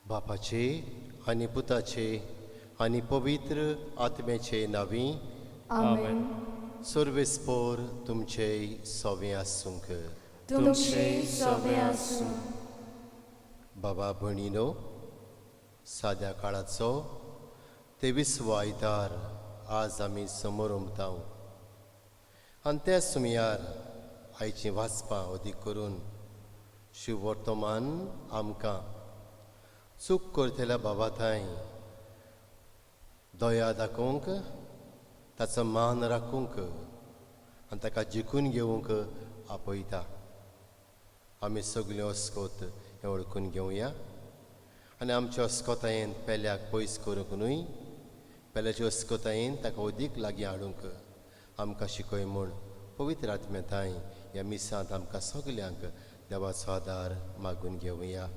बापाचे आणि पुताचे आणि पवित्र आत्म्याचे नावी आमेन. सर्वेस्पोर तुमचे सवे आसूंक. तुमचे सवे आसूं. बाबा भणीनो, साद्या काळाचो 23वो आयतार आज आमी समोर उमताव आनी त्या सुमयार आयची वाचपां अदीक करून शिव वर्तमान आमकां चूक करतल्या बाबा थंय दया दाखोवंक, ताचो मान राखूंक आनी ताका जिखून घेवंक आपयता. आमी सगळे अस्कोत हें वळखून घेवया आनी आमच्या अस्कोतायेन पेल्याक पयस करूंक न्हय, पेल्याच्या अस्कोतायेन ताका अदीक लागीं हाडूंक आमकां शिकय म्हूण पवित्र आत्म्याताय ह्या मिसांत आमकां सगल्यांक देवाचो आदार मागून घेवया.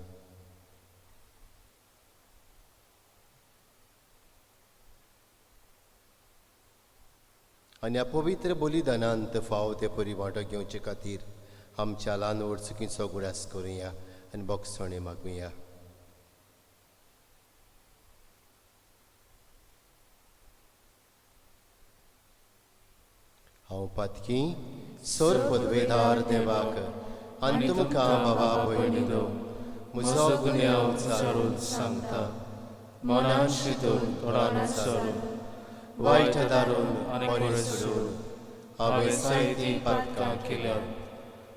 आनी ह्या पवित्र बलिदानांत फाव ते परी वांटो घेवचे खातीर आमच्या ल्हान वडचुकीचो गुडास करुया आनी बोगसणे मागुया. हांव पातकी सर पदवेदार देवाक आनी तुमकां बाबा भयणीनो म्हजो गुन्यांव विचारून सांगता. मनान चिंतून तोंडान विचारून वायट दारून आनी बरें सोडून हांवें जायतीं पातकां केल्यात.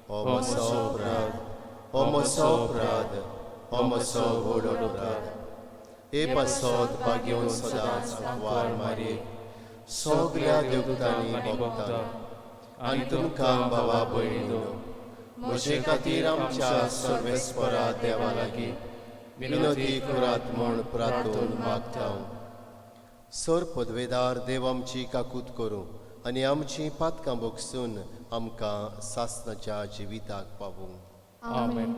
हो म्हजो अपराध, हो म्हजो अपराध, हो म्हजो व्हड अपराध. हे पासत बागेवन सदांच वार मारी सगल्या देवतांनी भोगता आनी तुमकां बाबा भयणीनो म्हजे खातीर आमच्या सर्वेस्परा देवा लागीं विनोदी करात म्हूण प्रार्थून मागता. सर पदवेदार देव आमची काकूत करूं आनी आमची पातकां बोगसून आमकां सासणाच्या जिविताक पावूं. आमेन.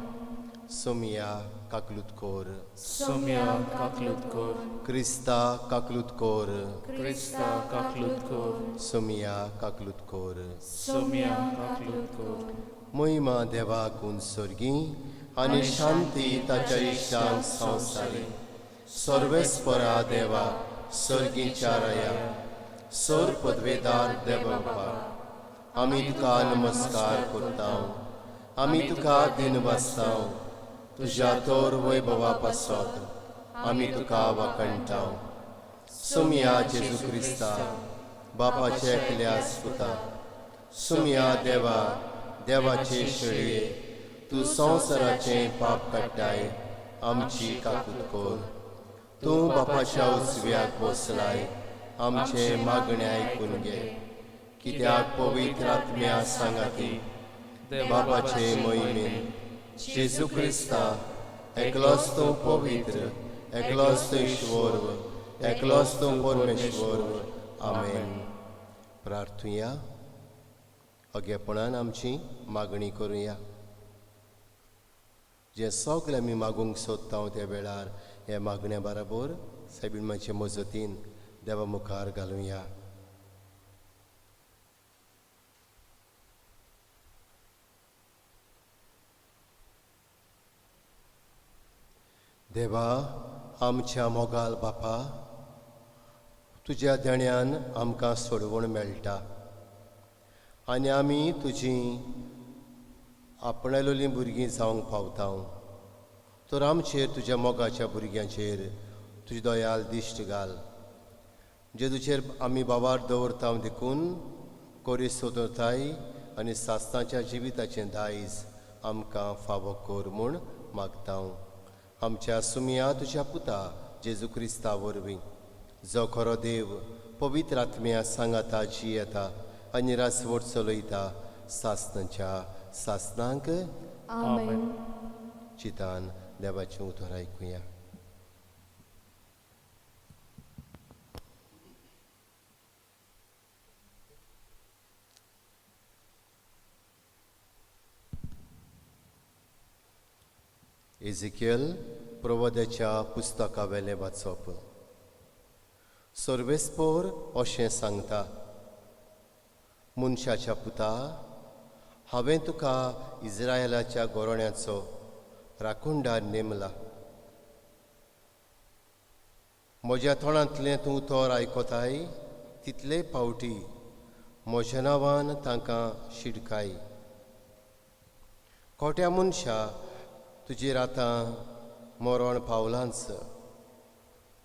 सोमिया काकलूत कोर. सोमिया काकलूत कोर. क्रिस्ता काकलूत कोर. क्रिस्ता काकलूत कोर. सोमिया काकलूत कोर. सोमिया काकलूत कोर. महिमा देवाक उंचर्गी आनी शांती ताच्या इश्टांक संवसारी. सर्वेस्परा देवा सर्गीच्या राया सर पदवेदार देवा आमी तुका नमस्कार करता. आमी तुका दिन वाचता. तुज्या तोर वैभवा पासत आमी तुका वाकणटा. सोमिया जेजू क्रिस्ता बापाचे एकल्या पुता. सोमिया देवा देवाचे शेळये तूं संवसाराचें पाप काडटाय आमची काकूत कोर. तूं बापाच्या उजव्याक बसलाय आमचे मागणे आयकून घे. कित्याक पवित्र आत्म्या सांगाती बापाचे मोहिमेन जेजू क्रिस्ता एकलोच तूं पवित्र, एकलोच तूं ईश्वर, एकलोच तूं परमेश्वर. आमेन. प्रार्थुया. अगेपणान आमची मागणी करुया. जे सगळे आमी मागूंक सोदता त्या वेळार हे मागण्या बरोबर सायबीणमाचे मजतीन देवा मुखार घालुया. देवा, आमच्या मोगाल बापा, तुज्या देण्यान आमकां सोडवण मेळटा आनी आमी तुजीं आपणायलोलीं भुरगीं जावंक पावता. तर आमचेर तुज्या मोगाच्या भुरग्यांचेर तुजी दयाल दिश्ट घाल. जेजूचेर आमी बाबार दवरता देखून कोरी सोदताय आनी सासणाच्या जिविताचें दायज आमकां फावो कर म्हूण मागता. आमच्या सुमिया तुज्या पुता जेजू क्रिस्ता वरवीं, जो खरो देव पवित्र आत्म्या सांगाता जियेता आनी रासवट चलयता सासणाच्या सासणांक. आमेन. चितान देवाचें उतर आयकुया. एजिकेल प्रवोदाच्या पुस्तका वेले वाचप. सर्वेस्पोर अशें सांगता, मनशाच्या पुता, हांवें तुका इस्रायेलाच्या गोरण्याचो राखणदार नेमला. म्हज्या तोंडांतलें तूं तोर आयकोताय तितले फावटी म्हज्या नांवान तांकां शिडकाय. खोट्या मनशा, तुजेर आतां मरण पावलांच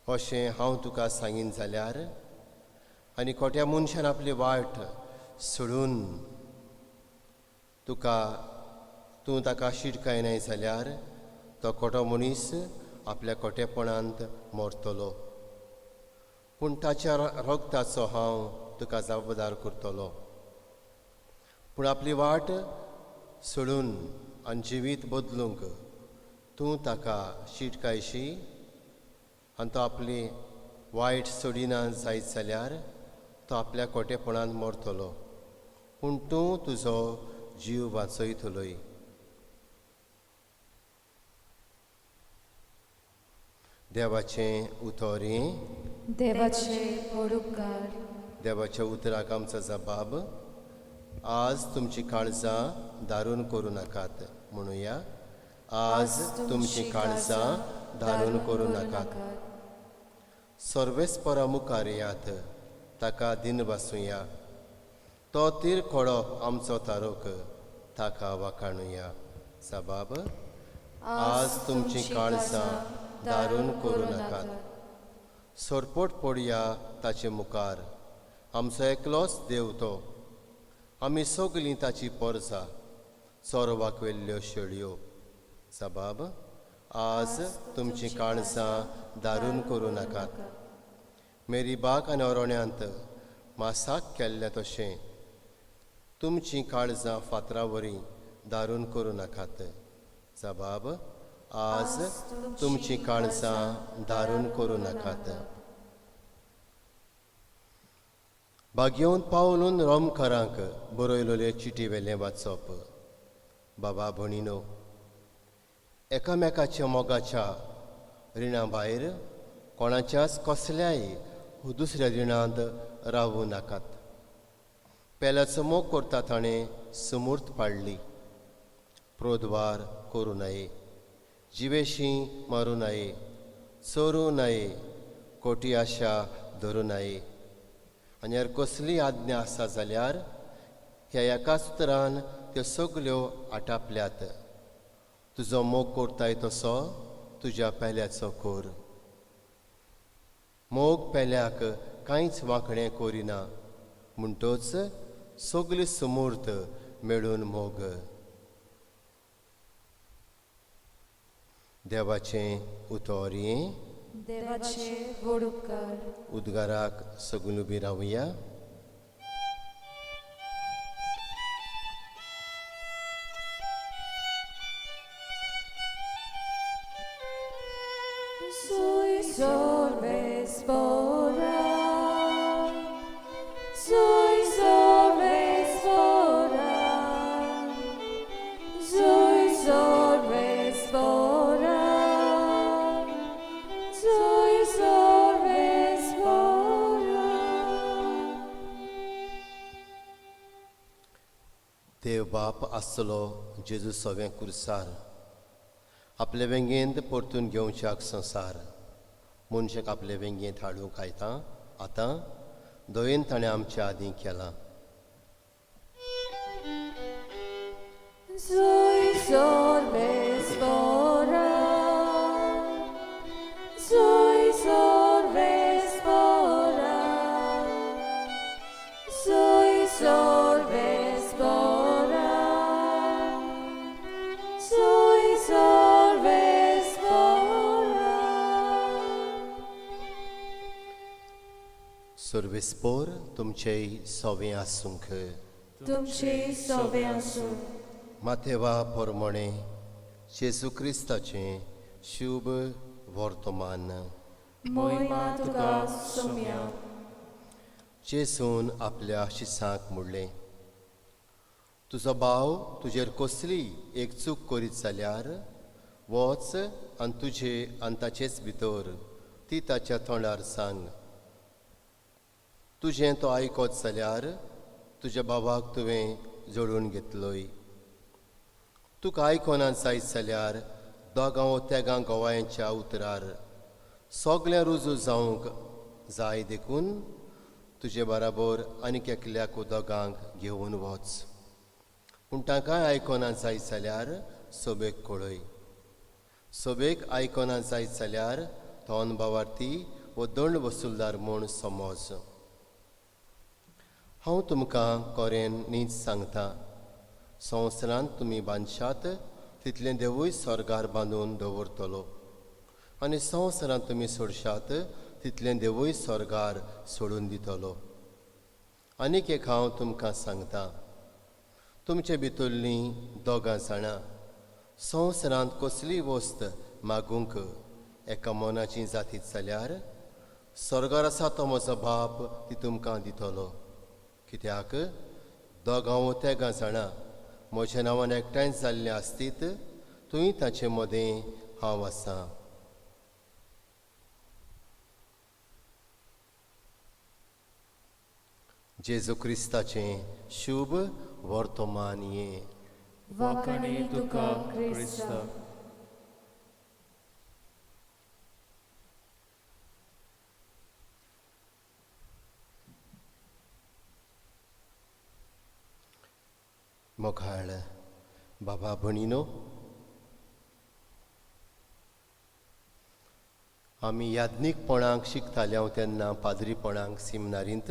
अशें हांव तुका सांगीन जाल्यार, आनी खोट्या मनशान आपली वाट सोडून तूं ताका शिडकाय नाय जाल्यार तो खोटो मनीस आपल्या खोटेपणांत मरतलो. पूण ताच्या रगताचो हांव तुका जबाबदार करतलो. पूण आपली वाट सोडून आनी जिवीत बदलूंक तूं ताका शिटकायशी आनी तो आपली वायट सोडिना जायत जाल्यार तो आपल्या खोटेपणांत मरतलो. पूण तूं तुजो जीव वाचयतलोय. देवाचें उतोरी. देवाचे उपकार. देवाच्या उतराक आमचो जबाब, आज तुमची काळजां दारून करूं नाकात म्हणुया. आज तुमची काळजां दारून करूं नाकात. सर्वेस्परा मुखार येयात, ताका दिन बसूया. तो तीर खोडप आमचो तारोक, ताका वाखाणुया. जबाब, आज तुमची काळजां दारून करूं नाकात. सोरपोट पडया ताचे मुखार, आमचो एकलोच देव तो. आमी सगलीं ताची पोरसां, चोरवाक वेल्ल्यो शेळयो. जबाब, आज तुमची काळजां दारून करूं नाकात. मेरीबाग आनी अरोण्यांत मासाक केल्लें तशें तुमची काळजां फातरावरीं दारून करूं नाकात. जबाब, आज तुमची काळजां दारून करूं नाकात. बागयोन पावलून रोमकारांक बरयलोले चिटी वेलें वाचप. बाबा भणीनो, एकामेकाच्या मोगाच्या रिणा भायर कोणाच्याच कसल्याय दुसऱ्या रिणांत रावूं नाकात. पेल्याचो मोग करता ताणें समूर्त पाडली. प्रोद्वार करूं नये, जिवेशी मारूं नये, चोरूं नये, खोटी आशा धरूं नये. आनी हेर कसली आज्ञा आसा जाल्यार ह्या एकाच उतरान त्यो सगल्यो आटापल्यात. तुजो मोग करताय तसो तुज्या पेल्याचो कर. मोग पेल्याक कांयच वांकडें करिना, म्हणटच सगली समूर्त मेळून मोग. देवाचें उतोरी. देवाचे उपकार. उद्गाराक सगून उबी रावया. Sui sorvespora, sui sorvespora, sui sorvespora, sui sorvespora. देव बाप आसलो जेजू सगळें कुर्सार आपले वेंगेंत परतून घेवच्याक संसार मनशाक आपले वेंगेंत हाडूंक आयता आतां दोयेन ताणें आमच्या आदीं केलां. Sui sorbes fora, sui sorbes fora, sui sorbes fora, sui sorbes fora. सर्वेस्पोर तुमचेय सोवें आसूंक. तुमची सोबे आसूं. माथेवा पोरमोणे जेजू क्रिस्ताचें शुभ वर्तमान. मोहिमा तुका सोम्या. जेजून आपल्या शिसांक म्हणलें, तुजो भाव तुजेर कसली एक चूक करीत जाल्यार वच आनी तुजे आनी ताचेच भितर ती ताच्या तोंडार सांग. तुजें तो आयकोत जाल्यार तुज्या भावाक तुवें जोडून घेतलोय. तुका आयकोना जायत जाल्यार दोगां तेगां गोवायांच्या उतरार सोगलें रुजू जावंक जाय देखून तुजे बराबर आनीक एकल्याक दोगांक घेवन वच. पूण ताकाय आयकोना जायत जाल्यार सोबेक कळय. सोबेक आयकोना जायत जाल्यार तो अनभावार्थी वो दंड वसूलदार म्हूण समज. हांव तुमकां कोरेन न्हीच सांगता, संवसारांत तुमी बांदशात तितलें देवूय स्वर्गार बांदून दवरतलो आनी संवसारांत तुमी सोडशात तितलें देवूय स्वर्गार सोडून दितलो. आनीक एक हांव तुमकां सांगता, तुमचे भितरलीं दोगां जाणां संवसारांत कसलीय वस्त मागूंक एका मोनाची जातीत जाल्यार स्वर्गार आसा तो म्हजो बाप ती तुमकां दितलो. कित्याक दोगां तेगां जाणां म्हज्या नांवान एकठांय जाल्लें आसतीत थंय ताचे मदें हांव आसां. जेजू क्रिस्ताचें शुभ वर्तमान ये. वखणी तुका क्रिस्त. मोखाळ बाबा भणिनो, आमी याज्ञीकपणाक शिकताले तेन्ना पाद्रीपणाक सिमनारींत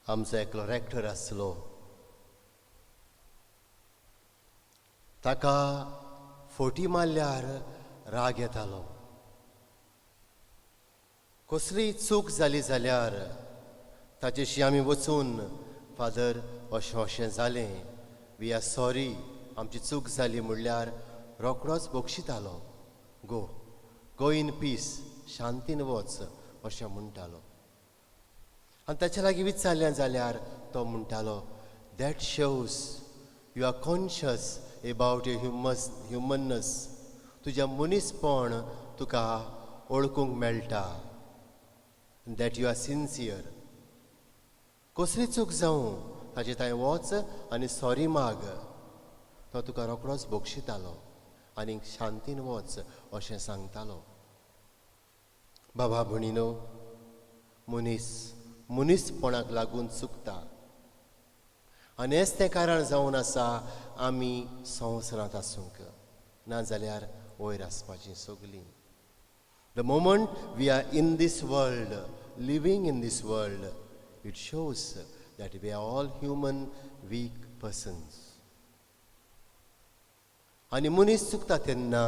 आमचो एकलो रॅक्टर आसलो. ताका फोटी मारल्यार राग येतालो. कसलीय चूक जाली जाल्यार ताचेशी आमी वचून, फादर अशें अशें जालें, वी आर सॉरी, आमची चूक जाली म्हणल्यार रोखडोच बक्षितालो. गो इन पीस, शांतीन वच अशें म्हणटालो. आनी ताचे लागीं विचारलें जाल्यार तो म्हणटालो, that shows you are conscious about your humanness. तुज्या मनीसपण तुका ओळखूंक मेळटा. That you are sincere. कसली चूक जावं ताचे थंय वच आनी सॉरी माग, तो तुका रोखडोच बक्षितालो आनी शांतीन वच अशें सांगतालो. बाबा भणिनो, मनीसपणाक लागून चुकता आनी हेंच तें कारण जावन आसा आमी संवसारांत आसूंक, नाजाल्यार वयर आसपाचीं सगलीं. The moment we are in this world, living in this world, it shows that we are all human weak persons. आनी मनीस चुकता तेन्ना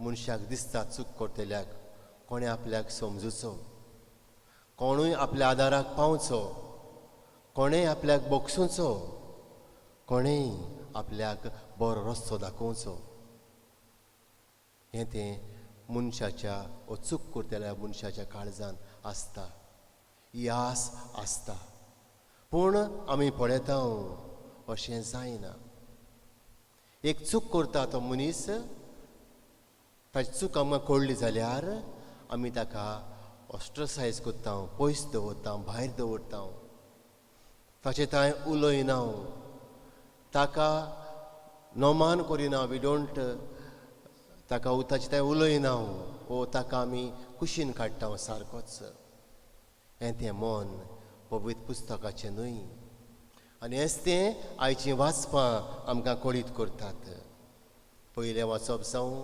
मनशाक दिसता चूक करतल्याक कोणें आपल्याक समजुचो, कोणूय आपल्या आदाराक पावचो, कोणेंय आपल्याक बोगसूचो, कोणेंय आपल्याक बरो रस्तो दाखोवचो. हें तें मनशाच्या वो चूक करतल्या मनशाच्या काळजांत आसता, ही आस आसता. पूण आमी पळयता अशें जायना. एक चूक करता तो मनीस, ताची चूक आमकां कळ्ळी जाल्यार आमी ताका ऑस्ट्रसायज करता, पयस दवरता, भायर दवरता, ताचे थंय उलयना, ताका नोमान करिना वी डोंट ताका उताचे ते उलयना वो ताका आमी कुशीन काडटा सारकोच हें तें मन पवित्र पुस्तकाचें न्हय आनी हेंच तें आयचीं वाचपां आमकां कळीत करतात पयलें वाचप जावं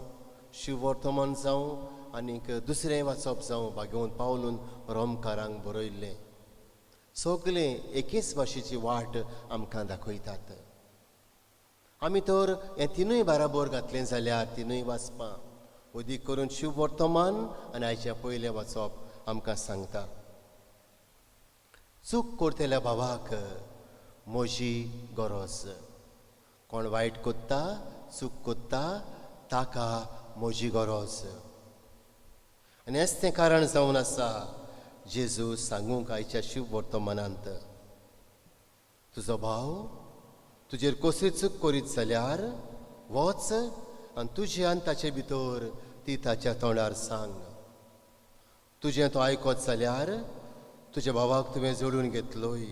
शिवर्तमान जावं आनीक दुसरें वाचप जावं भाग्यवंत पावलून रोमकारांक बरयल्लें सगळें एकेच भाशेची वाट आमकां दाखयतात आमी तर हें तिनूय बाराबर घातलें जाल्यार तिनूय वाचपां अदीक करून शिवर्तमान आनी आयचें पयलें वाचप आमकां सांगता चूक करतल्या भावाक म्हजी गरज कोण वायट कोत्ता चूक कोत्ता ताका म्हजी गरज आनी हेंच तें कारण जावन आसा जेजू सांगूंक आयच्या शिव वर्तमानांत तुजो भाव तुजेर कसली चूक करीत जाल्यार वच आनी तुजे आनी ताचे भितर ती ताच्या तोंडार सांग तुजें तो आयकत जाल्यार तुज्या भावाक तुवें जोडून घेतलोय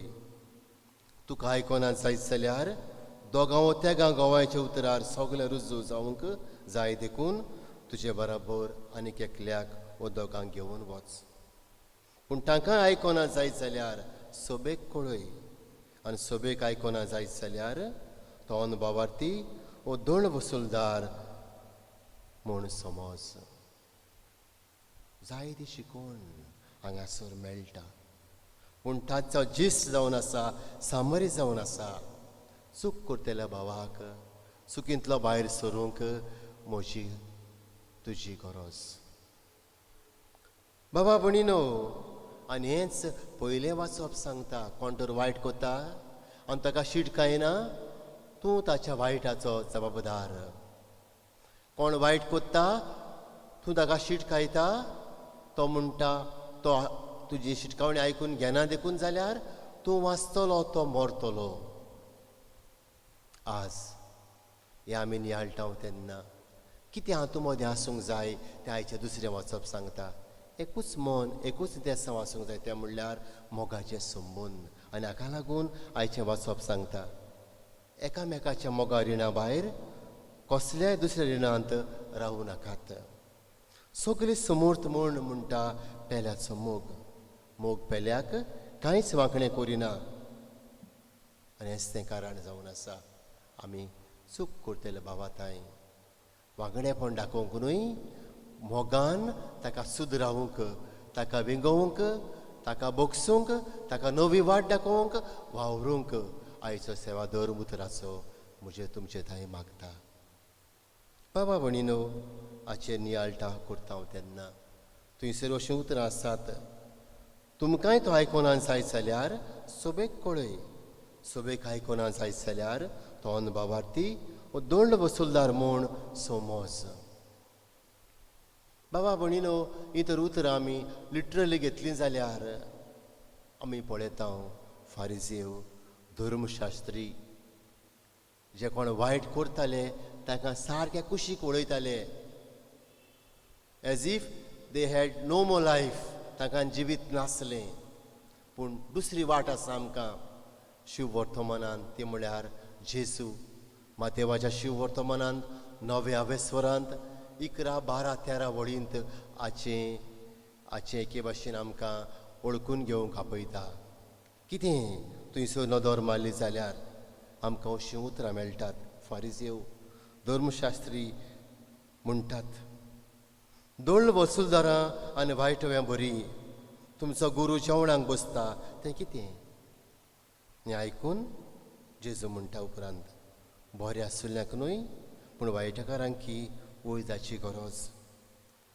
तुका आयकोना जायत जाल्यार दोगां वा तेगां गोवांच्या उतरार सगळें रुजू जावंक जाय देखून तुजे बराबर आनीक एकल्याक वो दोगांक घेवन वच पूण तांकां आयकोना जायत जाल्यार सोबेक कळय आनी सोबेक आयकोना जायत जाल्यार तो अनुभवार्थी वो दोन वसूलदार म्हूण समज जायती शिकवण हांगासर मेळटा पूण ताचो जिस्त जावन आसा सामरी जावन आसा चूक करतल्या भावाक चुकींतलो भायर सरूंक म्हजी तुजी गरज बाबा भणीनो आनी हेंच पयलें वाचप सांगता कोण तर वायट कोता आनी ताका शिटकायना तूं ताच्या वायटाचो जबाबदार कोण वायट कोत्ता तूं ताका शिटकायता तो म्हणटा तो तुजी शिटकावणी आयकून घेना देखून जाल्यार तूं वाचतलो तो मरतलो आज हे आमी नियाळटा तेन्ना कितें हातूं मदें आसूंक जाय तें आयचें दुसरें वाचप सांगता एकूच मन एकूच देसांव आसूंक जाय तें म्हणल्यार मोगाचें संबंद आनी हाका लागून आयचें वाचप सांगता एकामेकाच्या मोगा रिणा भायर कसल्याय दुसऱ्या रिणांत रावूं नाकात सगळी समूर्त म्हूण म्हणटा पेल्याचो मोग पेल्याक कांयच वांकडें करिना आनी हेंच तें कारण जावन आसा आमी चूक करतले भावाताय वांगडेपण दाखोवंक न्हय मोगान ताका सुदरावंक ताका विंगोवंक ताका बोगसूंक ताका नवी वाट दाखोवंक वावरूंक आयचो सेवादर उतराचो म्हजे तुमचे थंय मागता बाबा भणीनो हाचेर नियाळटा करता हांव तेन्ना थंयसर अशीं उतरां आसात तुमकांय तो आयकोना जायत जाल्यार सोबेक कळय सोबेक आयकोना जायत जाल्यार तो अनुभवार्थी वो दोंड वसूलदार म्हूण समज बाबा भणीनो ही तर उतरां आमी लिटरली घेतलीं जाल्यार आमी पळयता फारिझेव धर्मशास्त्री जे कोण वायट करताले तांकां सारके कुशीक उडयताले as if they had no more life तांकां जिवीत नासलें पूण दुसरी वाट आसा आमकां शिव वर्तमानांत ती म्हळ्यार जेजू मातेवाच्या शिव वर्तमानांत 9व्या स्वरांत 11, 12, 13 वळींत हाचें एके भाशेन आमकां वळखून घेवंक आपयता कितें थंयसर नदर मारली जाल्यार आमकां अशीं उतरां मेळटात फारिझेव धर्मशास्त्री म्हणटात दोन वसूलदारां आनी वायटव्यां बरी तुमचो गुरू जेवणाक बसता तें कितें हें आयकून जेजू म्हणटा उपरांत बरें आसुल्ल्यांक न्हय पूण वायटकारांकी वैजाची गरज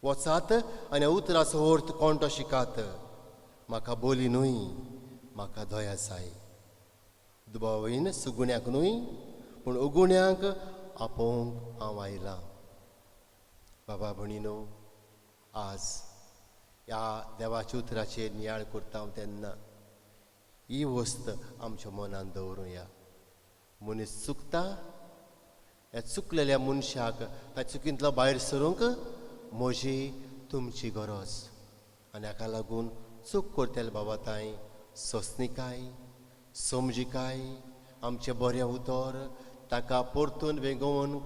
वचात आनी उतराचो अर्थ कोण तो शिकात म्हाका बोली न्हय म्हाका दया जाय दुबावयन सुगुण्याक न्हय पूण उगुण्याक आपोवंक हांव आयलां बाबा भणीनो आज ह्या देवाच्या उतराचेर नियाळ करता हांव तेन्ना ही वस्त आमच्या मनांत दवरुया मनीस चुकता ह्या चुकलेल्या मनशाक ह्या चुकींतलो भायर सरूंक म्हजी तुमची गरज आनी हाका लागून चूक करतले बाबाताय सोंसणिकाय समजिकाय आमचें बरें उतर ताका परतून वेगोवन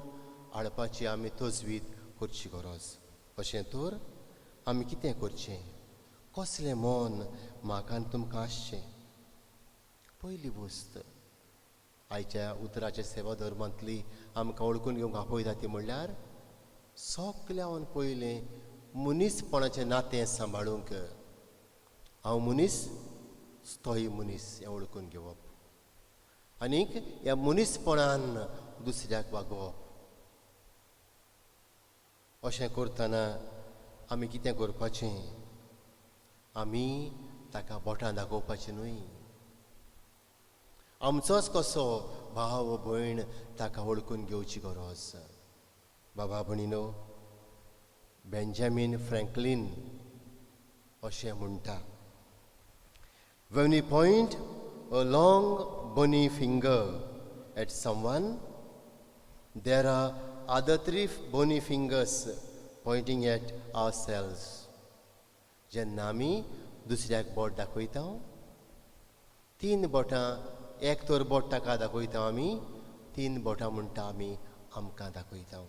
हाडपाची आमी तजवीज करची गरज. अशें तर आमी कितें करचें? कसलें मन म्हाका आनी तुमकां आसचें? पयली वस्त आयच्या उतराच्या सेवा धर्मांतली आमकां वळखून घेवंक आपयता ती म्हणल्यार सगल्यावन पयलें मनीसपणाचें नातें सांबाळूंक हांव मनीस तोय मनीस हें वळखून घेवप आनीक ह्या मनीसपणान दुसऱ्याक वागोवप. अशें करतना आमी कितें करपाचें? आमी ताका बोटां दाखोवपाचीं न्हय. आमचोच कसो भाव भयण ताका वळखून घेवची गरज. बाबा भयणीनो, बेंजामीन फ्रँकलीन अशें म्हणटा, When we point a long bony finger at someone, there are other 3 bony fingers pointing at ourselves. जेन्ना आमी दुसऱ्याक बोट दाखयता, 3 बोटां, एक तर बोट ताका दाखयता आमी, 3 बोटां म्हणटा आमी आमकां दाखयता.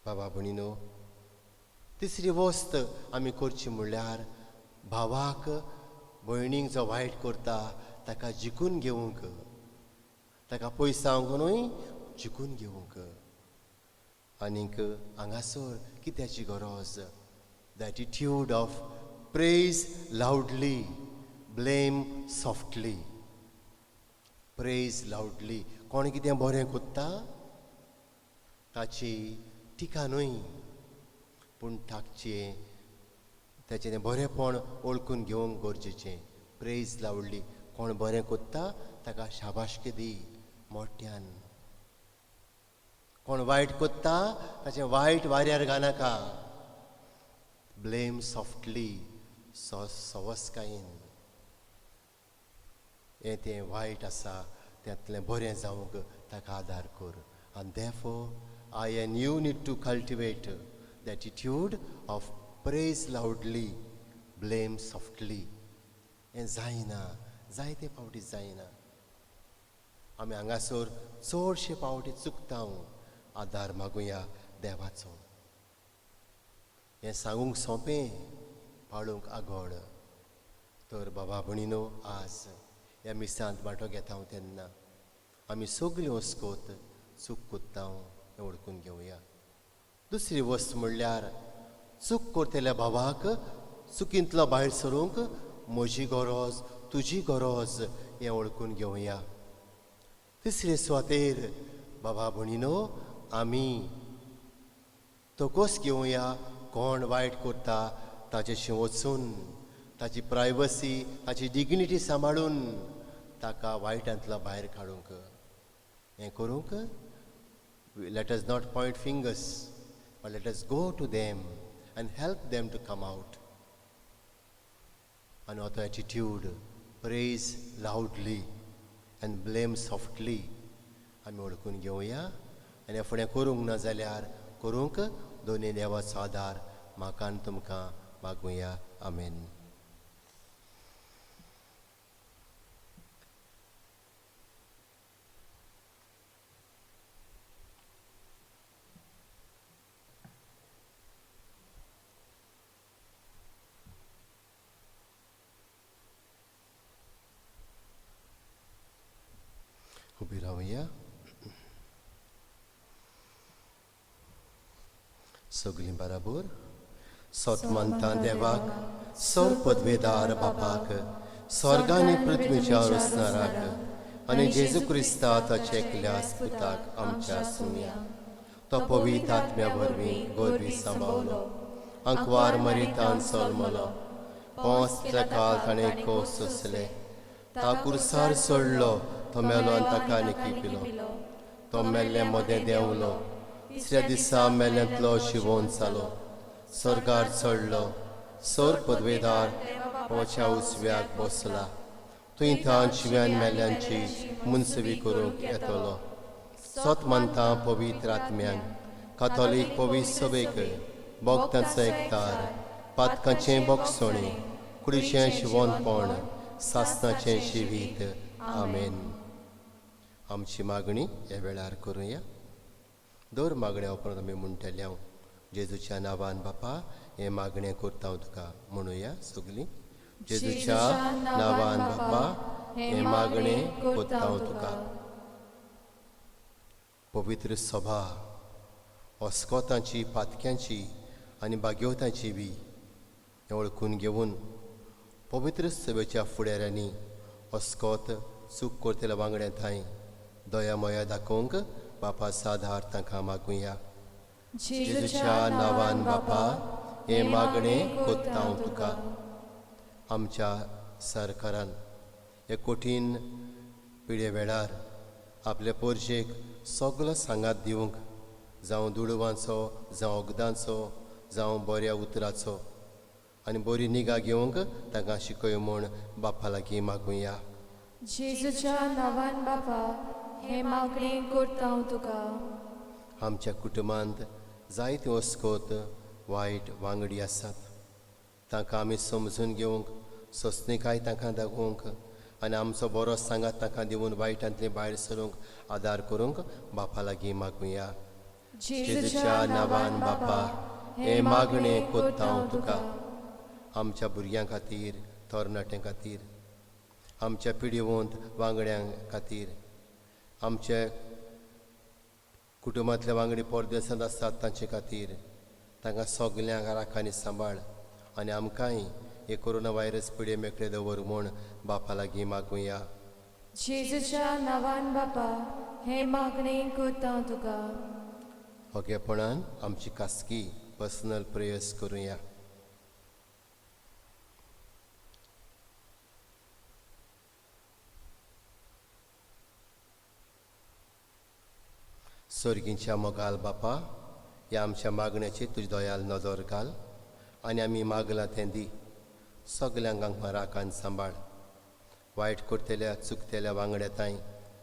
बाबा भयणीनो, तिसरी वस्त आमी करची म्हणल्यार भावाक भयणीक जो वायट करता ताका जिखून घेवंक, ताका पयसांक न्हय जिखून घेवंक. आनीक हांगासर कित्याची गरज? The attitude of praise lavishly, blame softly. Praise lavishly, कोण कितें बरें कोत्ता ताची टिका न्हय, पूण ताचें ताचें बरेंपण ओळखून घेवंक गरजेचें. प्रेज लावडली, कोण बरें कोत्ता ताका शाबासकी दी मोठ्यान. कोण वायट कोत्ता ताचें वायट वाऱ्यार घालनाका. Blame softly, सवस्कायेन. हें तें वायट आसा तांतलें बरें जावंक ताका आदार कर. And therefore, I and you need to cultivate the attitude of praise loudly, blame softly. हें जायना, जायते फावटी जायना. आमी हांगासर चडशे फावटी चुकता. आदार मागुया देवाचो. हें सांगूंक सोंपें, पाळूंक आगोड. तर बाबा भयणीनो, आज ह्या मिसांत वांटो घेता हांव तेन्ना आमी सगळीं वस्कोत चूक कोत्ता हें वळखून घेवया. दुसरी वस्त म्हणल्यार चूक करतल्या भावाक चुकींतलो भायर सरूंक म्हजी गरज, तुजी गरज हें वळखून घेवया. तिसरे सुवातेर बाबा भयणीनो, आमी तोकोस घेवया कोण वायट करता ताचेशी वचून, ताची प्रायवसी, ताची डिग्निटी सांबाळून ताका वायटांतलो भायर काडूंक. हें करूंक let us not point fingers, but let us go to them and help them to come out. And with attitude, praise loudly and blame softly आमी ओळखून घेवया. आनी फुडें करूंक ना जाल्यार करूंक दोनी देवाचो आदार म्हाका आनी तुमकां मागुया. आमेन. उबी रावया. सगळीं बराबर. सोतमंता देवाक, सर पदवेदार बापाक, स्वर्ग आनी पृथ्वीच्या रचणाराक आनी जेजू क्रिस्ता ताचे एकल्या पुताक आमच्या सुमया, तो पवित्र आत्म्या वरवीं गोरवी सांबाळलो, अंकवार मरितान सलमलो, पोंच काल ताणें कोस सोंसले, ता कुर्सार सोडलो, तो मेलो आनी ताका निकिपिलो, तो मेल्ले मदें देंवलो, तिसऱ्या दिसा मेल्यांतलो शिवोन जालो, स्वर्गार चडलो, सर पदवेदार पोच्या उजव्याक बसला, थंय तां जिव्यान मेल्यांची मुनसवी करूंक येतलो. सोत मानता पवित्र आत्म्यान, कातोलीक पवित्र सभेक, भक्तांचो एकतार, पातकांचें बोगसोणें, कुडीचें शिवोनपण, सासणाचें जिवीत. आमेन. आमची मागणी ह्या वेळार करुया. दोर मागण्या उपरांत आमी म्हणटले हांव जेजूच्या नांवान बापा हे मागणें करता हांव तुका म्हणुया सगलीं. जेजूच्या नांवान बापा हे मागणें करता हांव तुका. पवित्र सभा अस्कोतांची पातक्यांची आनी बागेवतांची बी हें वळखून घेवन पवित्र सभेच्या फुडाऱ्यांनी अस्कोत चूक करतल्या वांगड्या थंय दया मोया दाखोवंक बापा सादार तांकां मागुया. जेजूच्या नांवान बापा हे मागणें करता हांव तुका. आमच्या सरकारान हे कठीण पिळे वेळार आपल्या पोरशेक सगलो सांगात दिवंक जावं दुडवांचो जावं वखदांचो जावं बऱ्या उतराचो आनी बरी निगा घेवंक तांकां शिकय म्हूण बापा लागीं मागुया. जेजूच्या नांवान बापा हे मागणें करता हांव तुका. आमच्या कुटुंबांत जायते वस्कोत वायट वांगडी आसात. तांकां आमी समजून घेवंक सोंसणीकाय तांकां दाखोवंक आनी आमचो बरो सांगात तांकां दिवन वायटांतले भायर सरूंक आदार करूंक बापा लागीं मागुया. जेजूच्या नांवान बापा हे मागणें करता हांव तुका. आमच्या भुरग्यां खातीर तरणाट्यां खातीर आमच्या पिडीवंत वांगड्यां खातीर आमच्या कुटुंबांतल्या वांगडी परदेसांत आसात तांचे खातीर तांकां सगल्यांक राखांनी सांबाळ आनी आमकांय हे कोरोना व्हायरस पिडे मेकळे दवर म्हूण बापा लागीं मागुया. जेजूच्या नांवान बापा हे मागणें करता हांव तुका. ओगेपणान आमची खासगी पर्सनल प्रेयर्स करुया. सर्गींच्या मोगाल बापा ह्या आमच्या मागण्याची तुजे दोयाल नजर घाल आनी आमी मागलां तें दी. सगल्यांक आमकां राखान सांबाळ. वायट करतल्या चुकतल्या वांगड्या तांय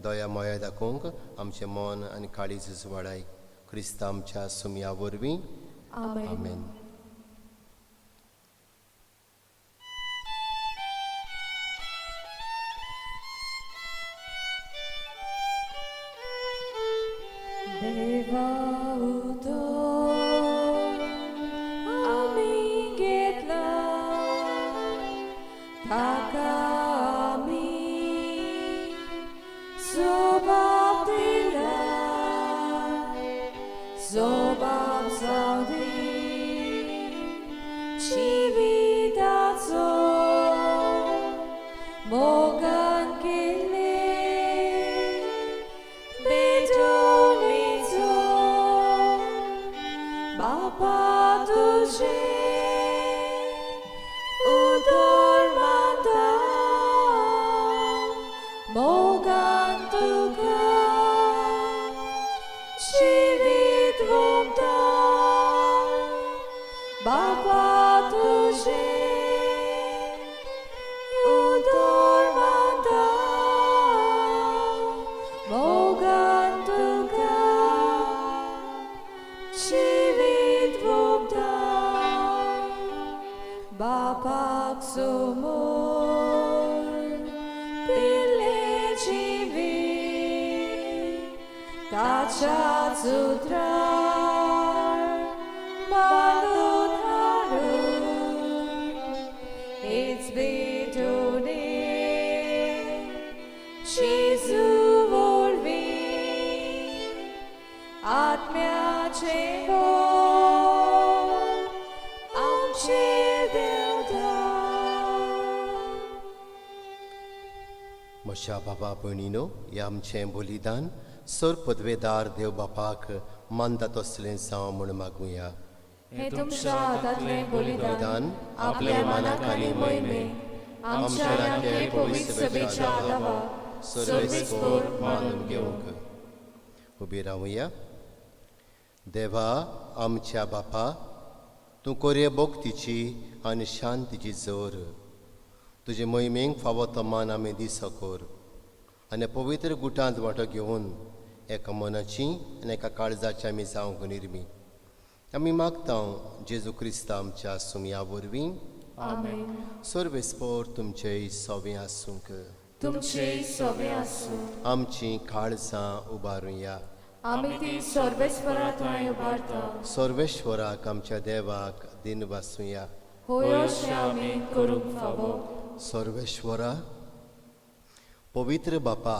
दया मोया दाखोवंक आमचें मन आनी काळीज वाडाय. क्रिस्त आमच्या सुमया वरवीं आमेन. देवा उदोर आमी घेतला ताका आमी सोबाब दिला. सोबाब जावदी जिविताचो मोगान केले बेटोनीचो बापा तुजे उदर माता मोगान तुका जिवीत वोमता बापा तुजे उदर माता मोगान तुका जिवीत वोमता बापाक समोर पिल्ले जिवी ताच्या सुत्रार बांदून हाडून हेच बेटोने जेजू वरवीं आत्म्याचे मोग आमचेर देंवता. म्हज्या बाबा भयणीनो हें आमचें बलिदान सर पदवेदार देव बापाक मानता तसलें जावं म्हूण मागुया. हे तुमच्या हातांतलें बलिदान आपल्या मनाक आनी महिमे आमच्या राख्ये पवित्र सभेच्या आदावा सर्वेस्पोर मानून घेवंक उबी रावुया. देवा आमच्या बापा तूं कोरे भोक्तीची आनी शांतीची जोर तुजे मोहिमेक फावो तो मान आमी दिसो कोर आनी पवित्र गुटांत वांटो घेवन एका मनाची आनी एका काळजाची आमी जावंक निर्मी. आमी मागता जेजू क्रिस्त आमच्या सुमया वरवीं आमेन. सर्वेस्पोर तुमचेय सोवें आसूंक. तुमचे सवे आसूं. आमची काळजां उबारुया. आमी ती सर्वेस्परा थंय उबारता. सर्वेश्वराक आमच्या देवाक दिन वासुया. होय अशें आमी करूंक फावो. सर्वेश्वरा, पवित्र बापा,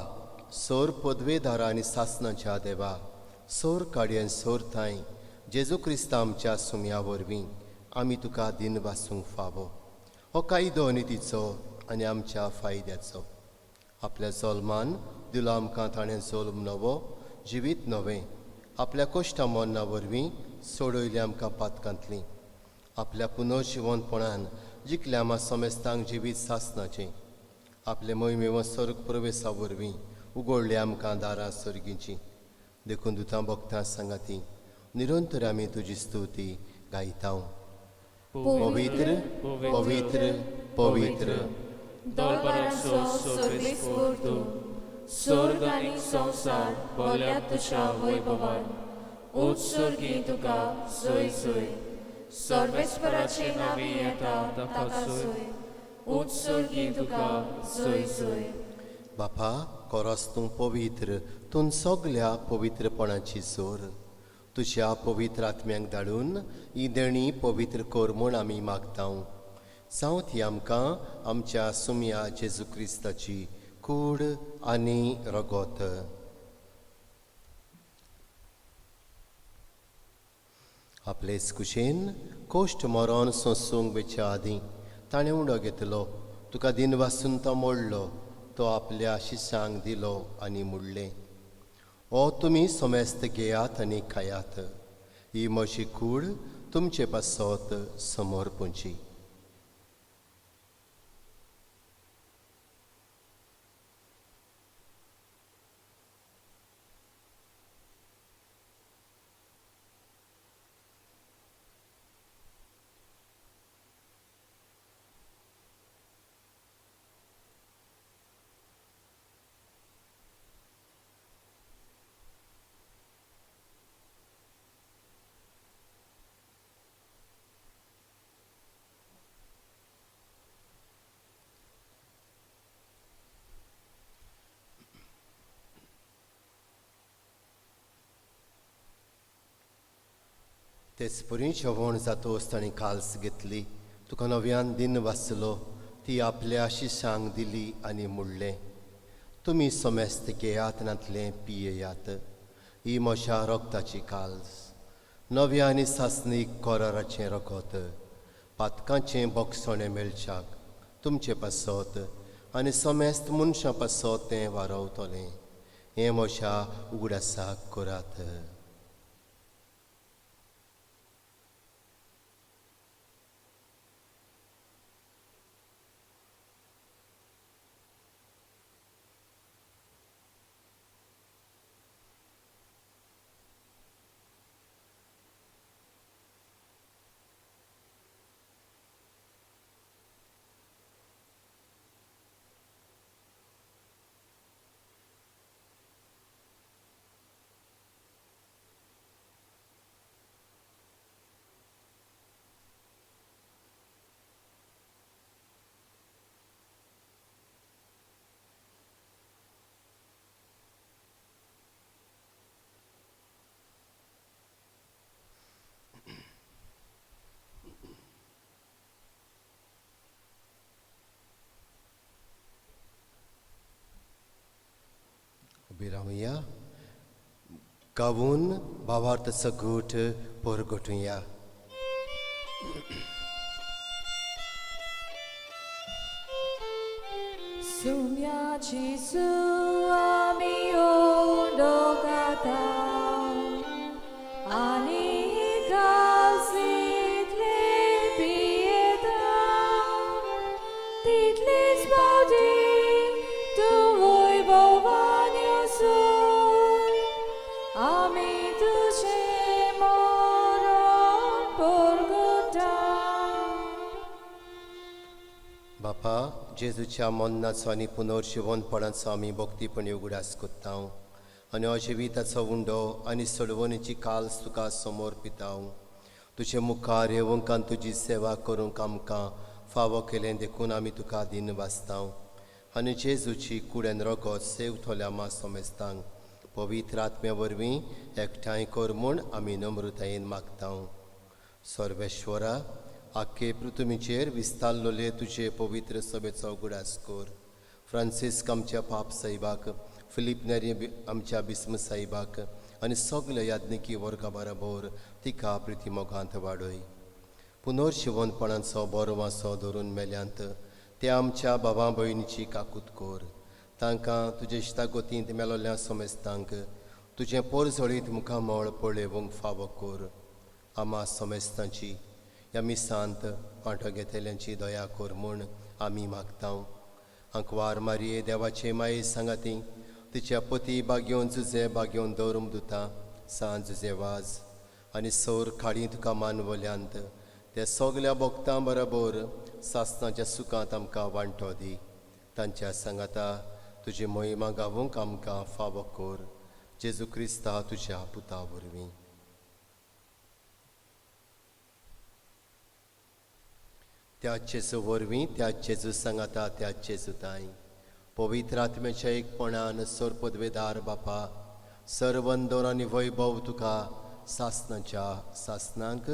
सोर पदवेदारा आनी सासणाच्या देवा, सोर काडयेन सोर थंय जेजू क्रिस्त आमच्या सुमया वरवीं आमी तुका दिन वासूंक फावो. हो कायदो नितीचो आनी आमच्या फायद्याचो. आपल्या जोल्मान दिलो आमकां ताणें जोल्म नवो, जिवीत नवें आपल्या कोश्टा मोन्ना वरवीं सोडयलें आमकां पातकांतलीं. आपल्या पुनर्जिवनपणान जिखल्या आमा समेस्तांक जिवीत सासणाचें. आपले मोहिमेव स्वर्ग प्रवेशा वरवीं उगडले आमकां दारां सर्गीचीं. देखून दुतां भक्तां सांगाती निरंतर आमी तुजी स्तुती गायता. पवित्र पवित्र पवित्र दरबारांचो सर्वेस्पर तूं. स्वर्ग आनी संवसार भोल्यात तुज्या वैभवान. उत्सर्गी तुका जय जय. सर्वेस्पराचे नांवी येता ताका जय. उत्सर्गी तुका जय जय. बापा, खरोच तूं पवित्र. तूं सगल्या पवित्रपणाची जोर. तुज्या पवित्र आत्म्यांक धाडून ही देणी पवित्र कर म्हूण आमी मागता. जावं ती आमकां आमच्या सुमया जेजू क्रिस्ताची कूड आनी रगत. आपलेच कुशेन कोश्ट मरण सोंसूंक बेच्या आदीं ताणें उडो घेतलो. तुका दिन वासून तो मोडलो. तो आपल्या शिश्यांक दिलो आनी मुडलें. ओ तुमी सोमेस्त घेयात आनी खायात. ही म्हजी कूड तुमचे पासत समोर पोंची. तेच बरी जेवण जातोच ताणें काल्स घेतली. तुका नव्यान दिन वाचलो. ती आपल्या शिश्यांक दिली आनी मुडलें. तुमी सोमेस्त घेयात नातलें पियेयात. ही म्हज्या रगताची काल्स. नव्या आनी सासणीक कोराराचें रगत. पातकांचें बोगसणें मेळच्याक तुमचे पासत आनी सोमेस्त मनशां पासत तें वारवतलें. हें म्हज्या उगडासाक करात. बिरावया. गावून भावार्थाचो घोट परगटुया. सुम्या जेजू आमी ओंडो घाता. आनी काल्स इतले पियेता. तितलीच बावडी तूं वैभवान येसून. आमी तुजें मरण परगटा. बापा, जेजूच्या मन्नाचो आनी पुनर्जिवनपणाचो आमी भक्तीपणी उगडास कोत्ता. आनी अजिविताचो उंडो आनी सोडवणेची काल्स तुका समर्पिता. तुजे मुखार येवंकान तुजी सेवा करूंक आमकां फावो केलें देखून आमी तुका दिन वाचता. आनी जेजूची कुड्यान रगत सेवथोल्या मासोमेस्तांक पवित्र आत्म्या वरवीं एकठांय कर म्हूण आमी नम्रतायेन मागता. सर्वेश्वरा, आख्खे पृथ्वीचेर विस्तारलोले तुजे पवित्र सभेचो उगडास कर. फ्रांसिस्क आमच्या पाप साहिबाक, फिलीप नेरी आमच्या बिस्म साहिबाक आनी सगल्या याज्ञिकी वर्गा बरोबर तिका प्रिती मोगांत वाडय. पुनर्शिवनपणाचो बरो वासो धरून मेल्यांत ते आमच्या भावां भयणीची काकूत कर. तांकां तुजे इश्टागोतींत मेलोल्या सोमेस्तांक तुजें पोरझळीत मुखामळ पळोवंक फावो कर. आमा सोमेस्तांची ह्या मिसांत वांटो घेतल्यांची दया कर म्हूण आमी मागता. अंकवार मारये देवाचे माये सांगाती तिच्या पती बागेवन झुजे बागेवन दवरूंक दिता सांज झुजे वाज आनी सौर खाडी तुका मानवल्यांत ते सगल्या भक्तां बरोबर सासणाच्या सुखांत आमकां वांटो दी. तांच्या सांगाता तुजी मोहिमा गावूंक आमकां फावो कर. जेजू क्रिस्ता तुज्या पुता वरवीं. त्याच जेजू वरवीं त्याच जेजू सांगाता त्याच जेजू ताई पवित्र आत्म्याच्या एकपणान सरपदवेदार बापा सर्वंदर आनी वैभव तुका सासणाच्या सासणांक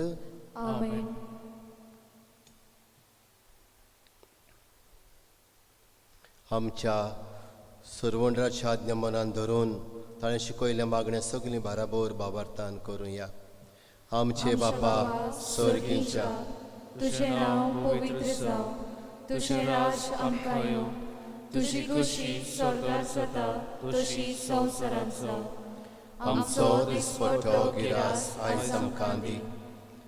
आमेन. आमच्या सुरवंडराच्या आज्ञा मनान धरून ताणें शिकयल्या मागण्या सगळीं बराबर बाबार्थान करुया. आमचे बापा स्वर्गीच्या तुझें नांव पवित्र जावं, तुझें राज आमकां येवं, तुजी खुशी स्वर्गांत जाता तशी संवसारांत जावं. आमचो दिसपट्टो गिरास आयज आमकां दी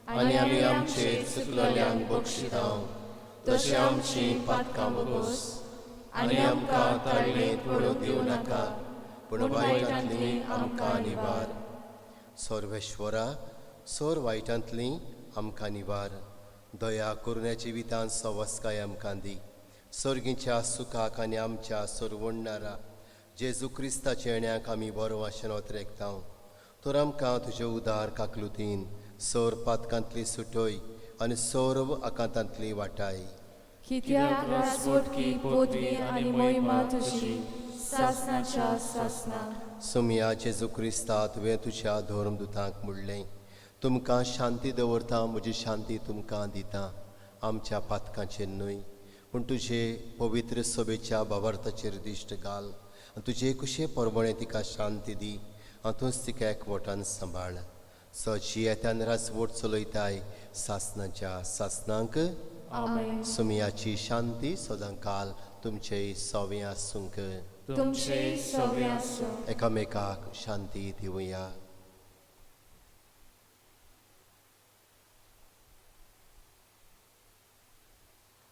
आनी आमी आमचे चुकलेल्यांक बक्षिता तशें आमची पातकां बगोस आनी आमकां ताळणेंत पडूंक दिवं नाका पूण वायटांतली आमकां निवार. सर्वेश्वरा, सोर वायटांतली आमकां निवार. दया करून जिवितांत सवस्काय आमकां दी. सर्गीच्या सुखाक आनी आमच्या सोरवणारा जेजू क्रिस्ताच्या येण्याक आमी बरो वाशेन ओतरेकता. तर आमकां तुजे उदार काकलुतीन सोर पातकांतली सुटय आनी सोर्व आकांतांतली वाटाय. कित्याक राजवटकी पदवी आनी मोहिमा तुजी सासणाच्या सासणां. सुमया जेजू क्रिस्ता तुवें तुज्या धर्मदुतांक म्हणलें तुमकां शांती दवरता म्हजी शांती तुमकां दिता. आमच्या पातकांचेर न्हय पूण तुजे पवित्र सभेच्या भावार्थाचेर दिश्ट घाल. तुजे कुशे परमणे तिका शांती दी हातूंच तिका एकवटान सांबाळ. सची येत्यान राजवट चलयताय सासणाच्या सासणांक आमेन. सुमयाची शांती सदां काल तुमचे सवे आसूंक. तुमचे सवे आसूं. एकामेकाक शांती दिवया.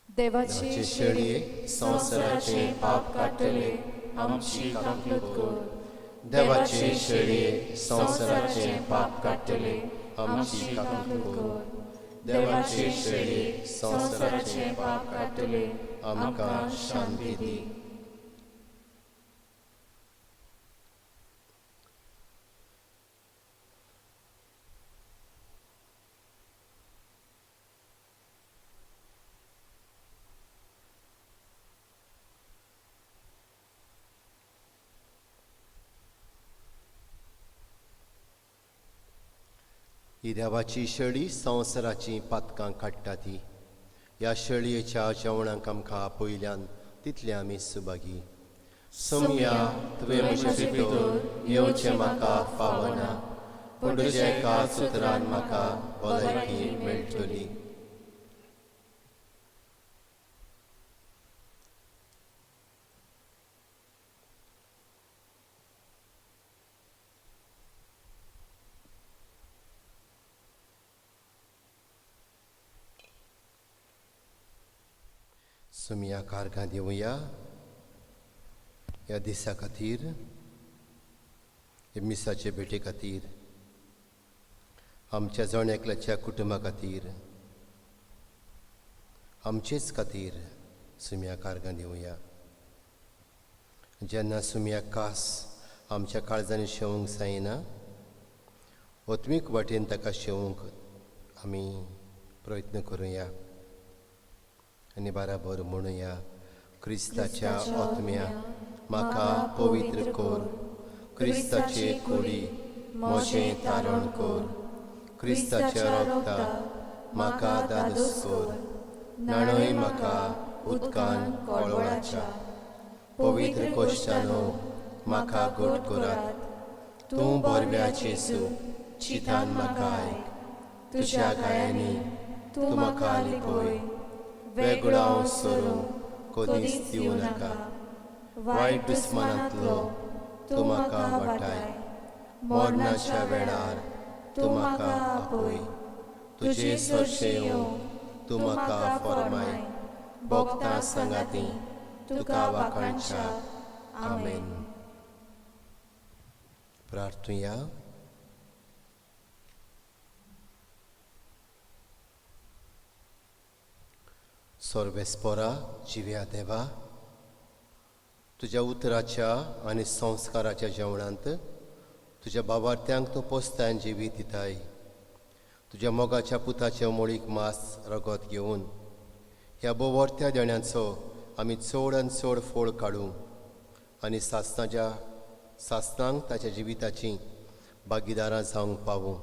देवाचे शेळये संवसाराचे पाप काडटले आमची काकूत कर. देवाचे शेळये संवसाराचे पाप काडटले आमची काकूत कर. देवाचे शेळये संवसाराचे पाप काडटले आमकां शांती दी. ही देवाची शेळी संवसाराची पातकां काडटा ती. ह्या शेळयेच्या जेवणाक आमकां पयल्यान तितले आमी सुभागी. सुमया तुवें म्हजे भितर येवचें म्हाका फावना पूण तुज्या एका सुत्रान म्हाका भलायकी मेळटली. सुमया कारगां दिवया. ह्या दिसा खातीर हे मिसाचे भेटे खातीर आमच्या जण एकल्याच्या कुटुंबा खातीर आमचेच खातीर सुमया कारगां दिवया. जेन्ना सुमया कास आमच्या काळजांनी शेवूंक जायना ओत्मीक वाटेन ताका शेवूंक आमी प्रयत्न करुया आनी बराबर म्हणुया क्रिस्ताच्या आत्म्या म्हाका पवित्र कोर. क्रिस्ताचे कुडी म्हजें तारण कोर. क्रिस्ताच्या रोगता म्हाका दादोस कोर. नाणय म्हाका उदकान कळवळाच्या. पवित्र कोश्टानो म्हाका गोड कोरात. तूं बरव्या जेसू चितान म्हाका आयक. तुज्या गायांनी तूं म्हाका लिपय. वेगळाव सोडूंक कधीच दिवं नाका. वायट दुस्मानांतलो तूं म्हाका वाटाय. मरणाच्या वेळार तूं म्हाका आपय. तुजे सरशे येवंक तूं म्हाका फरमाय. भोगतां सांगाती तुका वाखाणच्या. आमेन. प्रार्थुया. सर्वेस्परा जिव्या देवा, तुज्या उतराच्या आनी संस्काराच्या जेवणांत तुज्या बाबार्थ्यांक तूं पोसतान जिवीत दिताय. तुज्या मोगाच्या पुताचे मोळीक मास रगत घेवन ह्या बोवर्त्या देण्यांचो आमी चड आनी चड फोळ काडूं आनी सासणांक ताच्या जिविताची भागीदारां जावंक पावूं.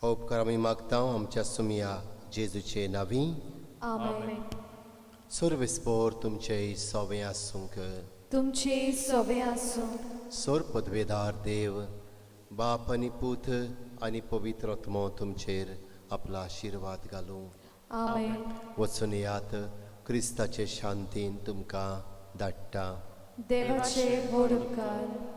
हो उपकार आमी मागता आमच्या सुमिया जेजूचे नांवी. आमेन. सर्वेस्पोर तुमचे सोवे आसूंक. तुमचे सोवे आसूं. सोर पदवेदार देव, बाप आनी पूत आनी पवित्र आत्मो तुमचेर आपलो आशिर्वाद घालूं. आमेन. वचून यात क्रिस्ताचे शांतीन तुमकां धाडटा. देवाचे व्हड उपकार.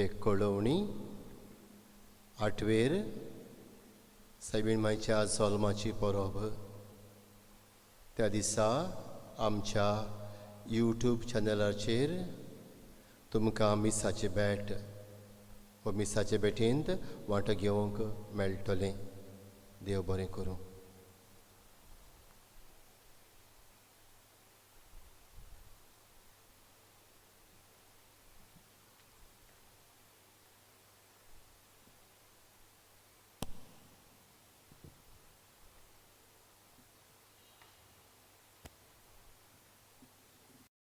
एक कळवणी. 8वेर सैमीणमायच्या सोलमाची परब. त्या दिसा आमच्या यूट्यूब चॅनलाचेर तुमकां मिसाचे भेट व मिसाचे भेटेंत वांटो घेवंक मेळटलें. देव बरें करूं.